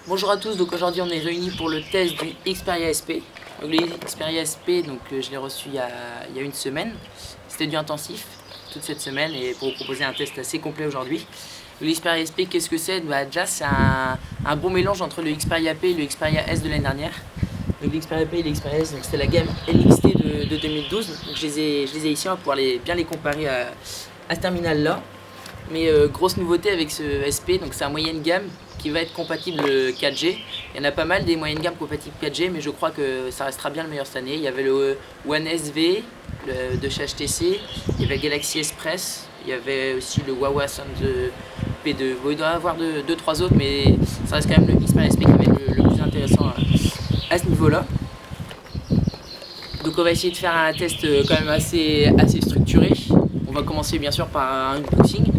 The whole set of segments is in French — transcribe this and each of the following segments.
Bonjour à tous, donc aujourd'hui on est réunis pour le test du Xperia SP. Donc le Xperia SP, je l'ai reçu il y a une semaine. C'était du intensif toute cette semaine et pour vous proposer un test assez complet aujourd'hui. Le Xperia SP, qu'est-ce que c'est? Déjà c'est un bon mélange entre le Xperia P et le Xperia S de l'année dernière. Donc le Xperia P et le Xperia S, c'est la gamme LXT de 2012. Donc je les ai ici, on va pouvoir bien les comparer à ce terminal là. Mais grosse nouveauté avec ce SP, donc c'est un moyenne gamme qui va être compatible 4G. Il y en a pas mal des moyennes gammes compatibles 4G, mais je crois que ça restera bien le meilleur cette année. Il y avait le One SV de chez HTC, il y avait le Galaxy Express, il y avait aussi le Huawei Sound P2. Bon, il doit y en avoir 2-3 autres, mais ça reste quand même le Xperia SP qui va être le plus intéressant à ce niveau-là. Donc on va essayer de faire un test quand même assez structuré. On va commencer bien sûr par un unboxing.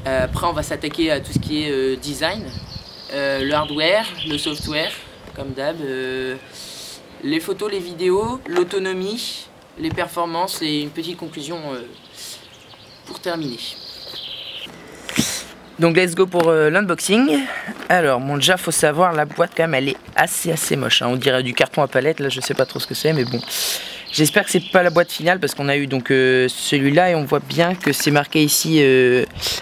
Après on va s'attaquer à tout ce qui est design, le hardware, le software comme d'hab, les photos, les vidéos, l'autonomie, les performances et une petite conclusion pour terminer. Donc let's go pour l'unboxing. Alors bon, déjà faut savoir, la boîte quand même elle est assez moche hein. On dirait du carton à palette, là je sais pas trop ce que c'est, mais bon. J'espère que c'est pas la boîte finale parce qu'on a eu donc celui-là et on voit bien que c'est marqué ici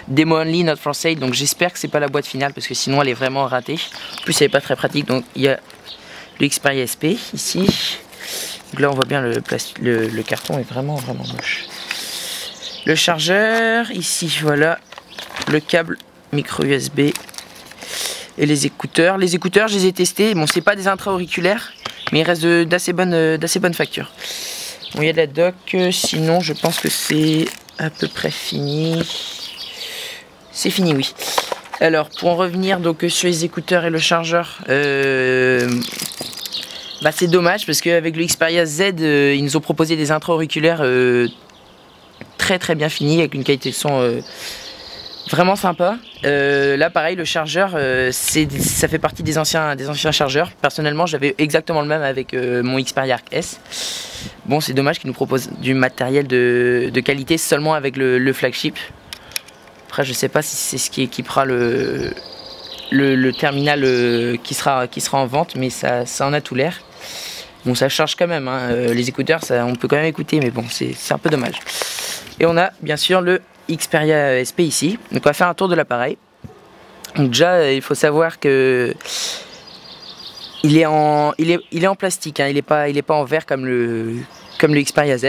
Demo Only Not For Sale, donc j'espère que c'est pas la boîte finale parce que sinon elle est vraiment ratée. En plus elle est pas très pratique, donc il y a le Xperia SP ici. Donc là on voit bien le carton est vraiment moche. Le chargeur ici, voilà le câble micro USB et les écouteurs. Les écouteurs je les ai testés, bon c'est pas des intra-auriculaires, mais il reste d'assez bonne facture. Bon, il y a de la dock, sinon je pense que c'est à peu près fini. C'est fini, oui. Alors, pour en revenir donc sur les écouteurs et le chargeur, c'est dommage parce qu'avec le Xperia Z, ils nous ont proposé des intra-auriculaires très bien finis, avec une qualité de son vraiment sympa. Là pareil, le chargeur ça fait partie des anciens chargeurs. Personnellement j'avais exactement le même avec mon Xperia Arc S. Bon, c'est dommage qu'ils nous proposent du matériel de qualité seulement avec le flagship. Après je sais pas si c'est ce qui équipera le terminal qui sera en vente, mais ça en a tout l'air. Bon, ça charge quand même hein. Les écouteurs on peut quand même écouter, mais bon c'est un peu dommage. Et on a bien sûr le Xperia SP ici, donc on va faire un tour de l'appareil. Donc déjà il faut savoir que il est en plastique hein. il est pas en verre comme le Xperia Z.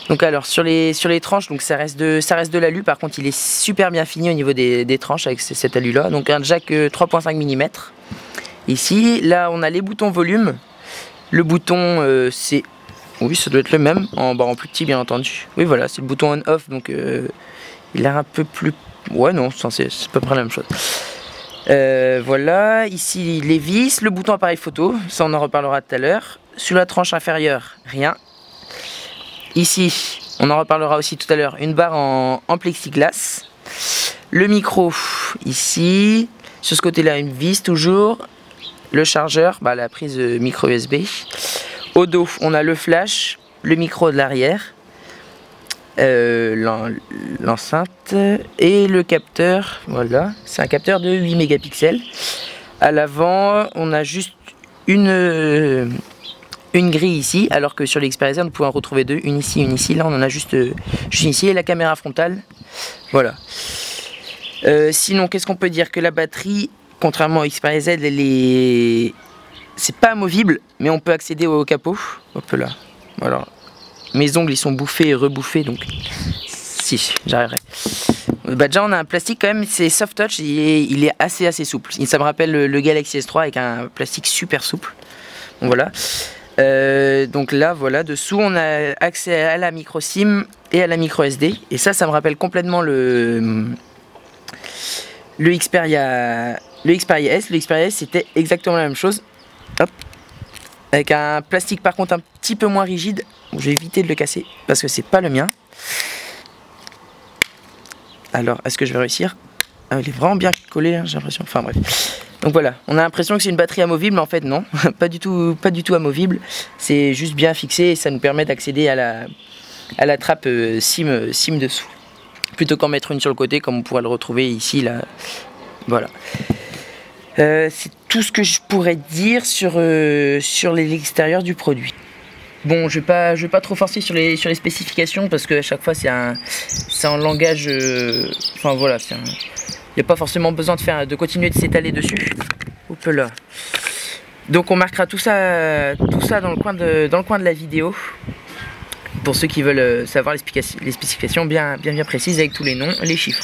Donc alors sur les tranches, donc ça reste de l'alu, par contre il est super bien fini au niveau des tranches avec cet alu là. Donc un jack 3.5 mm ici. Là on a les boutons volume, le bouton c'est, oui ça doit être le même, en plus petit bien entendu. Oui voilà, c'est le bouton on off, donc il a un peu plus... Ouais non, c'est à peu près la même chose. Voilà, ici les vis, le bouton appareil photo, ça on en reparlera tout à l'heure. Sur la tranche inférieure, rien. Ici, on en reparlera aussi tout à l'heure, une barre en plexiglas. Le micro, ici. Sur ce côté-là, une vis toujours. Le chargeur, la prise micro USB. Au dos, on a le flash, le micro de l'arrière. L'enceinte et le capteur, voilà, c'est un capteur de 8 mégapixels. À l'avant on a juste une grille ici, alors que sur l'Xperia Z on pouvait en retrouver deux, une ici, là on en a juste ici, et la caméra frontale, voilà. Sinon qu'est-ce qu'on peut dire? Que la batterie, contrairement au Xperia Z, c'est pas amovible, mais on peut accéder au capot. Hop là, voilà. Mes ongles ils sont bouffés et rebouffés, donc si j'arriverai. Déjà on a un plastique quand même, c'est soft touch, il est assez souple. Ça me rappelle le Galaxy S3 avec un plastique super souple. Donc voilà. Donc là voilà, dessous on a accès à la micro SIM et à la micro SD. Et ça me rappelle complètement le Xperia S. Le Xperia S c'était exactement la même chose. Hop. Avec un plastique par contre un petit peu moins rigide. Je vais éviter de le casser parce que c'est pas le mien. Alors est-ce que je vais réussir? Ah, il est vraiment bien collé hein, j'ai l'impression. Enfin bref. Donc voilà, on a l'impression que c'est une batterie amovible, mais en fait non, pas du tout amovible. C'est juste bien fixé et ça nous permet d'accéder à la trappe SIM dessous. Plutôt qu'en mettre une sur le côté comme on pourrait le retrouver ici là. Voilà. C'est tout ce que je pourrais dire sur l'extérieur du produit. Bon, je vais pas trop forcer sur les spécifications parce que à chaque fois c'est un langage. Enfin voilà, il n'y a pas forcément besoin de continuer de s'étaler dessus. Hop là. Donc on marquera tout ça dans le coin de la vidéo. Pour ceux qui veulent savoir les spécifications bien précises avec tous les noms, les chiffres.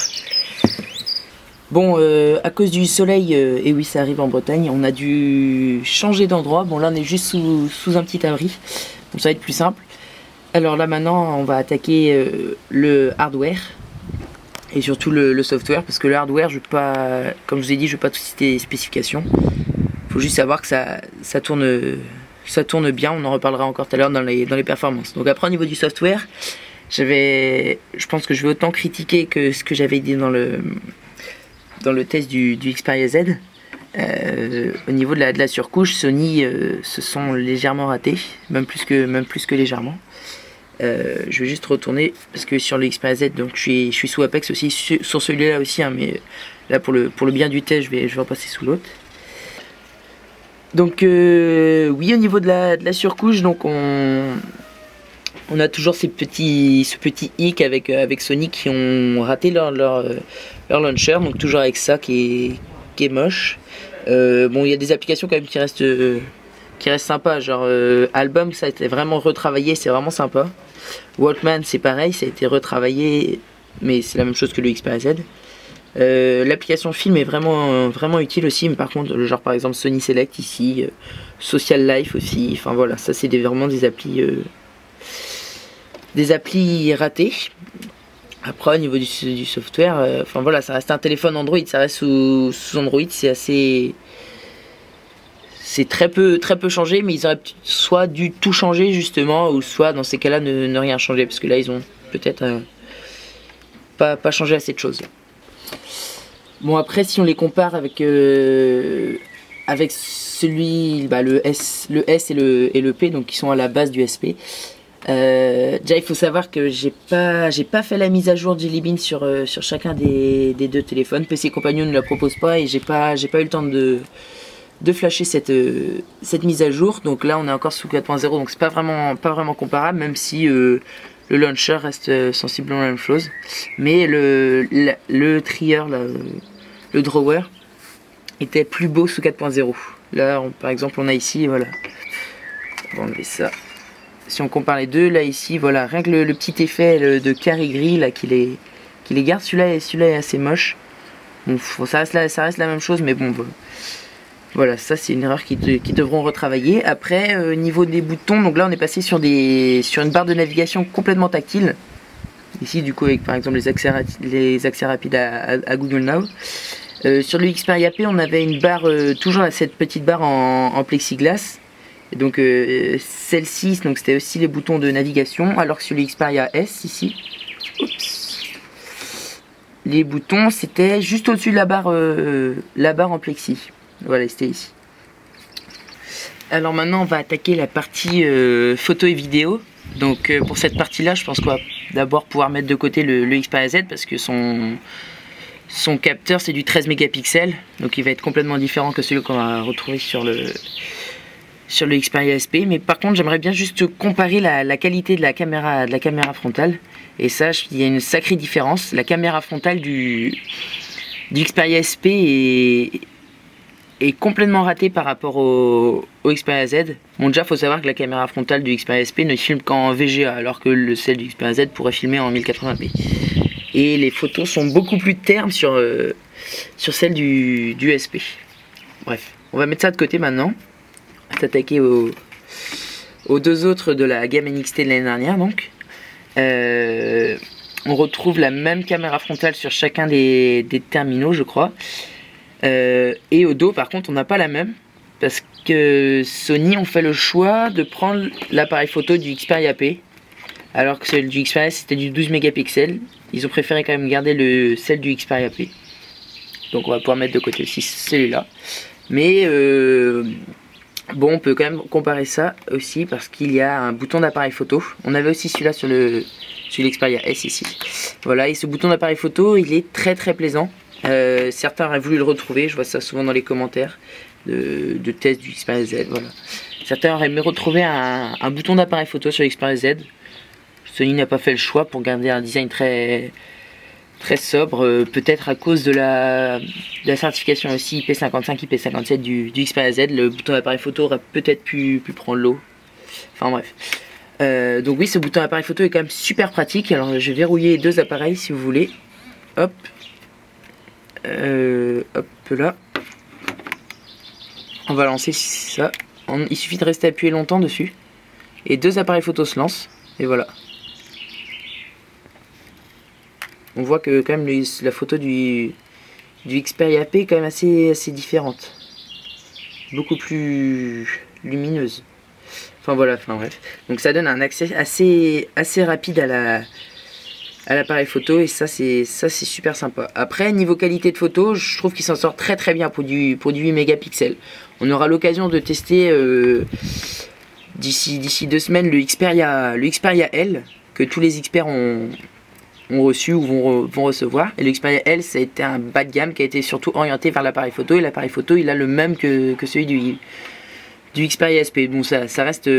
Bon, à cause du soleil, et oui ça arrive en Bretagne, on a dû changer d'endroit. Bon là on est juste sous un petit abri, donc ça va être plus simple. Alors là maintenant on va attaquer le hardware et surtout le software, parce que le hardware, comme je vous ai dit, je ne vais pas tout citer les spécifications. Il faut juste savoir que ça tourne bien, on en reparlera encore tout à l'heure dans les performances. Donc après au niveau du software, je pense que je vais autant critiquer que ce que j'avais dit dans le test du Xperia Z. Au niveau de la surcouche, Sony se sont légèrement ratés, même plus que légèrement. Je vais juste retourner parce que sur le Xperia Z, donc je suis sous Apex aussi, sur celui-là aussi, hein, mais là pour le bien du test, je vais repasser sous l'autre. Donc oui, au niveau de la surcouche, donc on a toujours ce petit hic avec Sony qui ont raté leur launcher, donc toujours avec ça qui est moche. Bon, il y a des applications quand même qui restent sympas, genre Album, ça a été vraiment retravaillé, c'est vraiment sympa. Walkman, c'est pareil, ça a été retravaillé, mais c'est la même chose que le Xperia Z. L'application film est vraiment utile aussi, mais par contre, genre par exemple Sony Select ici, Social Life aussi, enfin voilà, ça c'est vraiment des applis ratées. Après au niveau du software, enfin voilà, ça reste un téléphone Android, ça reste sous Android, c'est très peu changé, mais ils auraient soit dû tout changer justement, ou soit dans ces cas-là ne rien changer, parce que là ils ont peut-être pas changé assez de choses. Bon, après si on les compare avec celui, le S et le P, donc qui sont à la base du SP, déjà il faut savoir que j'ai pas fait la mise à jour de Jelly Bean sur chacun des deux téléphones. PC Compagnon ne la propose pas et j'ai pas eu le temps de flasher cette mise à jour. Donc là on est encore sous 4.0, donc c'est pas vraiment comparable, même si le launcher reste sensiblement la même chose. Mais le trieur, le drawer était plus beau sous 4.0. Là par exemple on a ici, voilà, on va enlever ça. Si on compare les deux, là ici, voilà, rien que le petit effet de carré gris là qui les garde, celui-là est assez moche. Bon, ça reste la même chose, mais bon, voilà, ça c'est une erreur qu'ils devront retravailler. Après, au niveau des boutons, donc là on est passé sur une barre de navigation complètement tactile. Ici du coup avec par exemple les accès rapides à Google Now. Sur le Xperia P, on avait une barre, toujours cette petite barre en plexiglas. Et donc celle-ci, donc c'était aussi les boutons de navigation, alors que sur le Xperia S ici, les boutons c'était juste au-dessus de la barre en plexi. Voilà, c'était ici. Alors maintenant on va attaquer la partie photo et vidéo. Donc pour cette partie-là, je pense qu'on va d'abord pouvoir mettre de côté le Xperia Z parce que son capteur c'est du 13 mégapixels, donc il va être complètement différent que celui qu'on va retrouver sur le Xperia SP. Mais par contre j'aimerais bien juste comparer la qualité de la caméra frontale, et ça il y a une sacrée différence. La caméra frontale du Xperia SP est complètement ratée par rapport au Xperia Z. Bon, déjà faut savoir que la caméra frontale du Xperia SP ne filme qu'en VGA, alors que celle du Xperia Z pourrait filmer en 1080p. Et les photos sont beaucoup plus ternes sur celle du SP. Bref, on va mettre ça de côté maintenant. On va s'attaquer aux deux autres de la gamme NXT de l'année dernière. Donc, on retrouve la même caméra frontale sur chacun des terminaux, je crois. Et au dos, par contre, on n'a pas la même. Parce que Sony ont fait le choix de prendre l'appareil photo du Xperia P. Alors que celle du Xperia c'était du 12 mégapixels. Ils ont préféré quand même garder celle du Xperia P. Donc on va pouvoir mettre de côté aussi celui-là. Mais bon, on peut quand même comparer ça aussi parce qu'il y a un bouton d'appareil photo. On avait aussi celui-là sur l'Xperia S ici. Voilà, et ce bouton d'appareil photo, il est très plaisant. Certains auraient voulu le retrouver, je vois ça souvent dans les commentaires de tests du Xperia Z, voilà. Certains auraient aimé retrouver un bouton d'appareil photo sur l'Xperia Z. Sony n'a pas fait le choix pour garder un design très sobre, peut-être à cause de la certification aussi IP55, IP57 du Xperia Z. Le bouton d'appareil photo aurait peut-être pu prendre l'eau. Enfin bref. Donc oui, ce bouton d'appareil photo est quand même super pratique. Alors je vais verrouiller les deux appareils si vous voulez. Hop. Hop là. On va lancer ça. Il suffit de rester appuyé longtemps dessus. Et deux appareils photo se lancent. Et voilà. On voit que quand même la photo du Xperia P est quand même assez différente. Beaucoup plus lumineuse. Enfin voilà, enfin bref. Donc ça donne un accès assez rapide à l'appareil photo et ça c'est super sympa. Après niveau qualité de photo, je trouve qu'il s'en sort très bien pour du 8 mégapixels. On aura l'occasion de tester d'ici 2 semaines le Xperia L que tous les experts ont reçu ou vont recevoir. Et le Xperia L, ça a été un bas de gamme qui a été surtout orienté vers l'appareil photo. Et l'appareil photo, il a le même que celui du Xperia SP. Bon, ça reste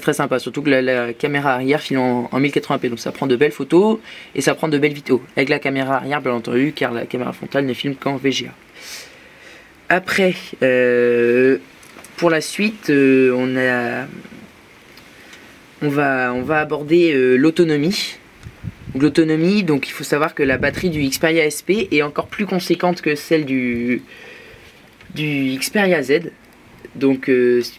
très sympa. Surtout que la caméra arrière file en 1080p. Donc ça prend de belles photos et ça prend de belles vidéos. Avec la caméra arrière, bien entendu, car la caméra frontale ne filme qu'en VGA. Après, pour la suite, on va aborder l'autonomie. L'autonomie, donc il faut savoir que la batterie du Xperia SP est encore plus conséquente que celle du Xperia Z. Donc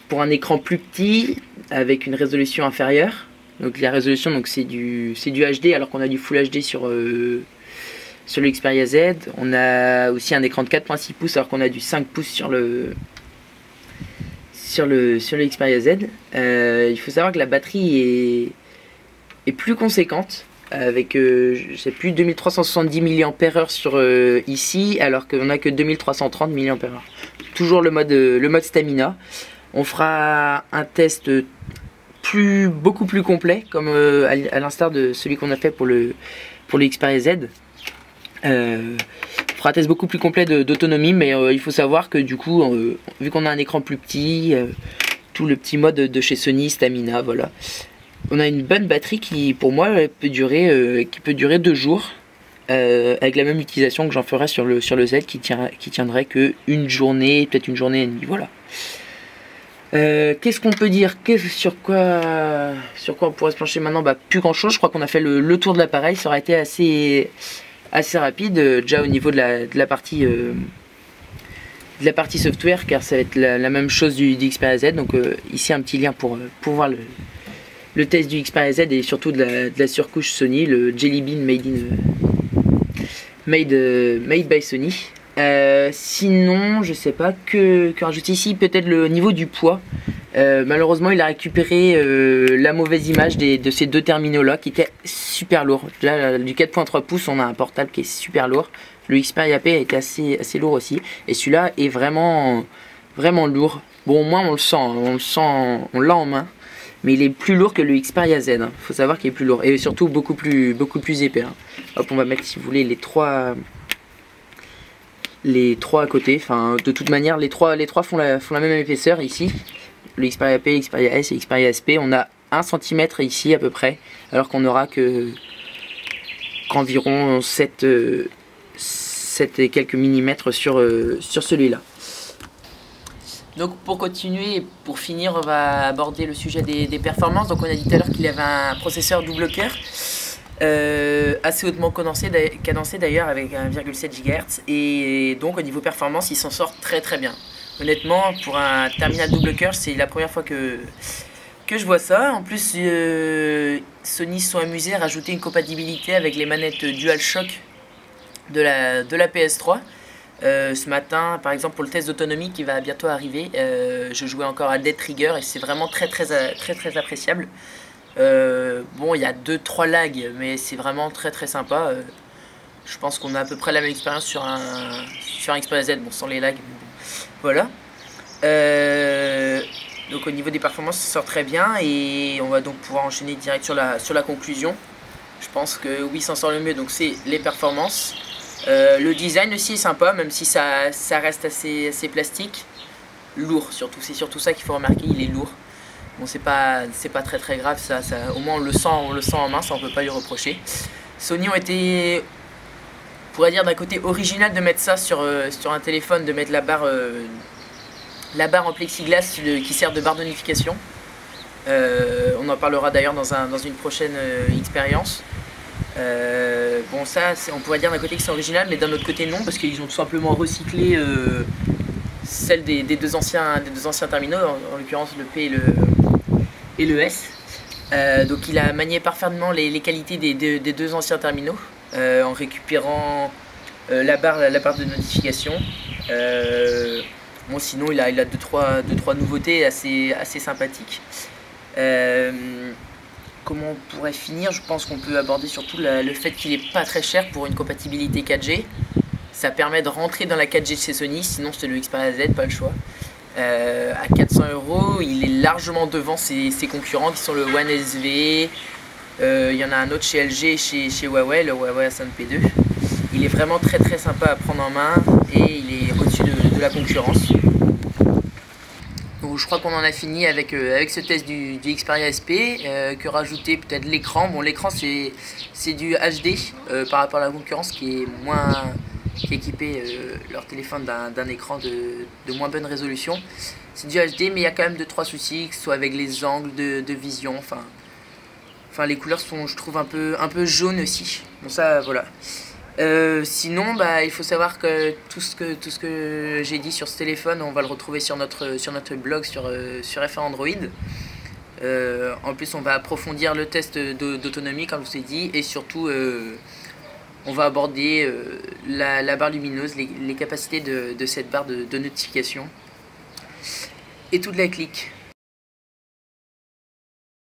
pour un écran plus petit, avec une résolution inférieure. Donc la résolution, donc c'est du HD alors qu'on a du Full HD sur le Xperia Z. On a aussi un écran de 4.6 pouces alors qu'on a du 5 pouces sur le Xperia Z. Il faut savoir que la batterie est plus conséquente avec je sais plus 2370 mAh sur ici alors qu'on n'a que 2330 mAh. Toujours le mode stamina. On fera un test beaucoup plus complet comme à l'instar de celui qu'on a fait pour le Xperia Z. On fera un test beaucoup plus complet d'autonomie, mais il faut savoir que du coup vu qu'on a un écran plus petit, tout le petit mode de chez Sony, stamina, voilà, on a une bonne batterie qui pour moi peut durer 2 jours avec la même utilisation que j'en ferai sur le Z qui tiendrait que une journée, peut-être une journée et demie, voilà. Qu'est-ce qu'on peut dire, sur quoi on pourrait se pencher maintenant? Bah plus grand chose, je crois qu'on a fait le tour de l'appareil. Ça aurait été assez rapide déjà au niveau de la partie software, car ça va être la même chose du Xperia Z. Donc ici un petit lien pour voir le test du Xperia Z et surtout de la surcouche Sony, le Jelly Bean made by Sony. Sinon je sais pas que rajouter ici, peut-être le niveau du poids. Malheureusement il a récupéré la mauvaise image de ces deux terminaux là qui étaient super lourds. Déjà du 4.3 pouces on a un portable qui est super lourd. Le Xperia P a été assez lourd aussi et celui-là est vraiment lourd. Bon, au moins on l'a en main, mais il est plus lourd que le Xperia Z, hein. Faut savoir qu'il est plus lourd et surtout beaucoup plus épais, hein. Hop, on va mettre, si vous voulez, les trois à côté. Enfin, de toute manière les trois font la même épaisseur ici. Le Xperia P, l'Xperia S et l'Xperia SP, on a 1 cm ici à peu près, alors qu'on n'aura qu'environ 7 et quelques millimètres sur celui-là. Donc pour continuer et pour finir, on va aborder le sujet des performances. Donc on a dit tout à l'heure qu'il avait un processeur double cœur assez hautement cadencé d'ailleurs avec 1,7 GHz, et donc au niveau performance il s'en sort très bien. Honnêtement, pour un terminal double cœur, c'est la première fois que je vois ça. En plus Sony se sont amusés à rajouter une compatibilité avec les manettes DualShock de la PS3. Ce matin, par exemple, pour le test d'autonomie qui va bientôt arriver, je jouais encore à Dead Trigger et c'est vraiment très appréciable. Bon, il y a 2-3 lags, mais c'est vraiment très sympa. Je pense qu'on a à peu près la même expérience sur un Xperia Z, bon, sans les lags. Voilà. Donc au niveau des performances, ça sort très bien et on va donc pouvoir enchaîner direct sur la conclusion. Je pense que oui, s'en sort le mieux, donc c'est les performances. Le design aussi est sympa, même si ça reste assez plastique. Lourd surtout, c'est surtout ça qu'il faut remarquer, il est lourd. Bon, c'est pas très grave, au moins on le sent en main, ça on peut pas lui reprocher. Sony ont été, on pourrait dire d'un côté original de mettre ça sur un téléphone, de mettre la barre en plexiglas qui sert de barre de notification. On en parlera d'ailleurs dans une prochaine expérience. Bon, ça on pourrait dire d'un côté que c'est original, mais d'un autre côté non, parce qu'ils ont tout simplement recyclé celle des deux anciens terminaux, en l'occurrence le P et le S. Donc il a manié parfaitement les qualités des deux anciens terminaux en récupérant la barre de notification. Bon, sinon il a deux trois nouveautés assez sympathiques. Comment on pourrait finir? Je pense qu'on peut aborder surtout le fait qu'il n'est pas très cher pour une compatibilité 4G. Ça permet de rentrer dans la 4G de chez Sony, sinon c'était le Xperia Z, pas le choix. À 400 €, il est largement devant ses concurrents qui sont le One SV. Il y en a un autre chez LG, chez Huawei, le Huawei Ascend P2. Il est vraiment très sympa à prendre en main et il est au-dessus de la concurrence. Donc je crois qu'on en a fini avec ce test du Xperia SP. Que rajouter, peut-être l'écran. Bon, l'écran c'est du HD par rapport à la concurrence qui équipait leur téléphone d'un écran de moins bonne résolution. C'est du HD, mais il y a quand même 2-3 soucis, que ce soit avec les angles de vision. Enfin les couleurs sont, je trouve, un peu jaunes aussi. Bon, ça voilà. Sinon, il faut savoir que tout ce que j'ai dit sur ce téléphone, on va le retrouver sur notre blog sur F1 Android. En plus, on va approfondir le test d'autonomie, comme je vous ai dit, et surtout on va aborder la barre lumineuse, les capacités de cette barre de notification et toute la clique.